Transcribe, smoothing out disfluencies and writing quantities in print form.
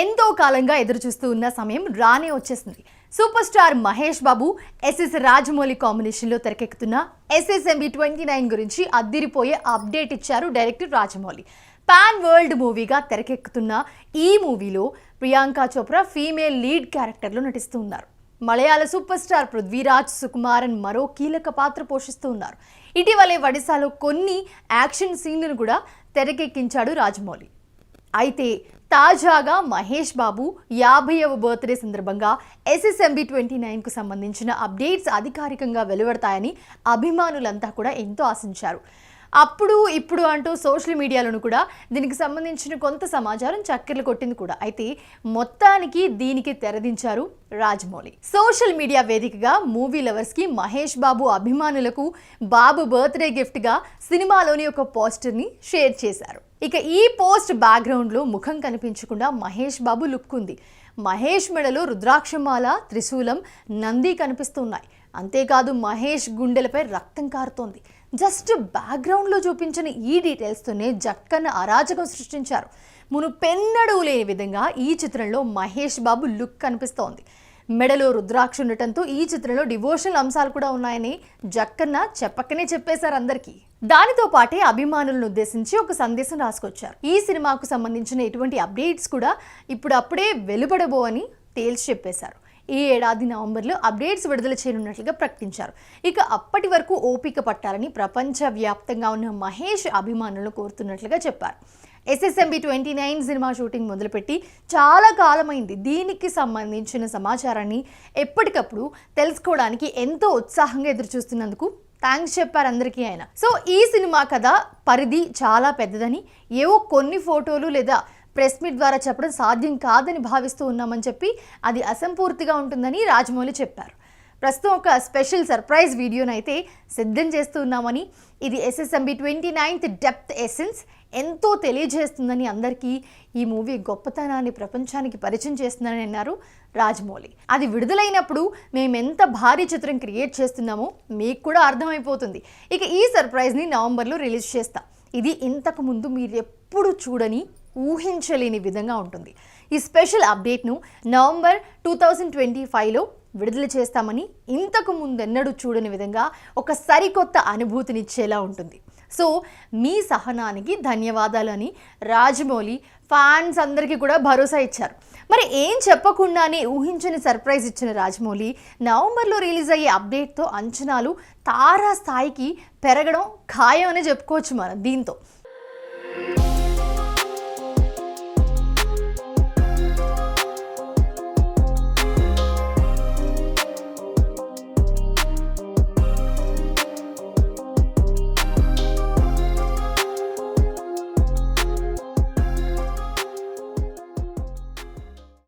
ఎంతో కాలంగా ఎదురు చూస్తూ ఉన్న సమయం రానే వచ్చేసింది. Super star Mahesh Babu SS Rajamouli కాంబినేషన్లో తెరకెక్కుతున్న SSMB 29 గురించి అద్దిరిపోయే అప్డేట్ ఇచ్చారు డైరెక్టర్ రాజమౌళి. పాన్ వరల్డ్ మూవీగా తెరకెక్కుతున్న ఈ మూవీలో ప్రియాంక చోప్రా ఫీమేల్ లీడ్ క్యారెక్టర్లో నటిస్తూ ఉన్నారు. మలయాళ సూపర్ స్టార్ పృథ్వీరాజ్ సుకుమారన్ మరో కీలక పాత్ర పోషిస్తూ ఉన్నారు. ఇటీవలే ఒడిశాలో కొన్ని యాక్షన్ సీన్లను కూడా తెరకెక్కించాడు రాజమౌళి. అయితే తాజాగా మహేష్ బాబు 50వ బర్త్డే సందర్భంగా SSMB 29కు సంబంధించిన అప్డేట్స్ అధికారికంగా వెలువడతాయని అభిమానులంతా కూడా ఎంతో ఆశించారు. అప్పుడు ఇప్పుడు అంటూ సోషల్ మీడియాలోనూ కూడా దీనికి సంబంధించిన కొంత సమాచారం చక్కెర్లు కొట్టింది కూడా. అయితే మొత్తానికి దీనికి తెరదించారు రాజమౌళి. సోషల్ మీడియా వేదికగా మూవీ లవర్స్కి మహేష్ బాబు అభిమానులకు బాబు బర్త్డే గిఫ్ట్గా సినిమాలోని ఒక పోస్టర్ని షేర్ చేశారు. ఇక ఈ పోస్ట్ బ్యాక్గ్రౌండ్లో ముఖం కనిపించకుండా మహేష్ బాబు లుక్ ఉంది. మహేష్ మెడలో రుద్రాక్షమాల, త్రిశూలం, నంది కనిపిస్తున్నాయి. అంతేకాదు మహేష్ గుండెలపై రక్తం కారుతోంది. జస్ట్ బ్యాక్గ్రౌండ్లో చూపించిన ఈ డీటెయిల్స్తోనే జక్కన్న అరాచకం సృష్టించారు. మునుపెన్నడూ లేని విధంగా ఈ చిత్రంలో మహేష్ బాబు లుక్ కనిపిస్తోంది. మెడలో రుద్రాక్ష ఉండటంతో ఈ చిత్రంలో డివోషనల్ అంశాలు కూడా ఉన్నాయని జక్కన్న చెప్పకనే చెప్పేశారు అందరికీ. దానితో పాటే అభిమానులను ఉద్దేశించి ఒక సందేశం రాసుకొచ్చారు. ఈ సినిమాకు సంబంధించిన ఎటువంటి అప్డేట్స్ కూడా ఇప్పుడప్పుడే వెలువడబో అని తేల్చి చెప్పేశారు. ఈ ఏడాది నవంబర్లో అప్డేట్స్ విడుదల చేయనున్నట్లుగా ప్రకటించారు. ఇక అప్పటి వరకు ఓపిక పట్టాలని ప్రపంచవ్యాప్తంగా ఉన్న మహేష్ అభిమానులను కోరుతున్నట్లుగా చెప్పారు. SSMB 29 సినిమా షూటింగ్ మొదలుపెట్టి చాలా కాలమైంది. దీనికి సంబంధించిన సమాచారాన్ని ఎప్పటికప్పుడు తెలుసుకోవడానికి ఎంతో ఉత్సాహంగా ఎదురు చూస్తున్నందుకు థ్యాంక్స్ చెప్పారు అందరికీ ఆయన. సో ఈ సినిమా కథ పరిధి చాలా పెద్దదని, ఏవో కొన్ని ఫోటోలు లేదా ప్రెస్ మీట్ ద్వారా చెప్పడం సాధ్యం కాదని భావిస్తూ ఉన్నామని చెప్పి అది అసంపూర్తిగా ఉంటుందని రాజమౌళి చెప్పారు. ప్రస్తుతం ఒక స్పెషల్ సర్ప్రైజ్ వీడియోను అయితే సిద్ధం చేస్తూ ఉన్నామని, ఇది SSMB 29 డెప్త్ ఎసెన్స్ ఎంతో తెలియజేస్తుందని, అందరికీ ఈ మూవీ గొప్పతనాన్ని ప్రపంచానికి పరిచయం చేస్తుందని అన్నారు రాజమౌళి. అది విడుదలైనప్పుడు మేము ఎంత భారీ చిత్రం క్రియేట్ చేస్తున్నామో మీకు కూడా అర్థమైపోతుంది. ఇక ఈ సర్ప్రైజ్ని నవంబర్లో రిలీజ్ చేస్తాం. ఇది ఇంతకు ముందు మీరు ఎప్పుడు చూడని, ఊహించలేని విధంగా ఉంటుంది. ఈ స్పెషల్ అప్డేట్ను నవంబర్ 2025లో విడుదల చేస్తామని, ఇంతకు ముందెన్నడూ చూడని విధంగా ఒక సరికొత్త అనుభూతినిచ్చేలా ఉంటుంది. సో మీ సహనానికి ధన్యవాదాలు అని రాజమౌళి ఫ్యాన్స్ అందరికీ కూడా భరోసా ఇచ్చారు. మరి ఏం చెప్పకుండానే ఊహించని సర్ప్రైజ్ ఇచ్చిన రాజమౌళి నవంబర్లో రిలీజ్ అయ్యే అప్డేట్తో అంచనాలు తారా స్థాయికి పెరగడం ఖాయం అని చెప్పుకోవచ్చు మనం దీంతో.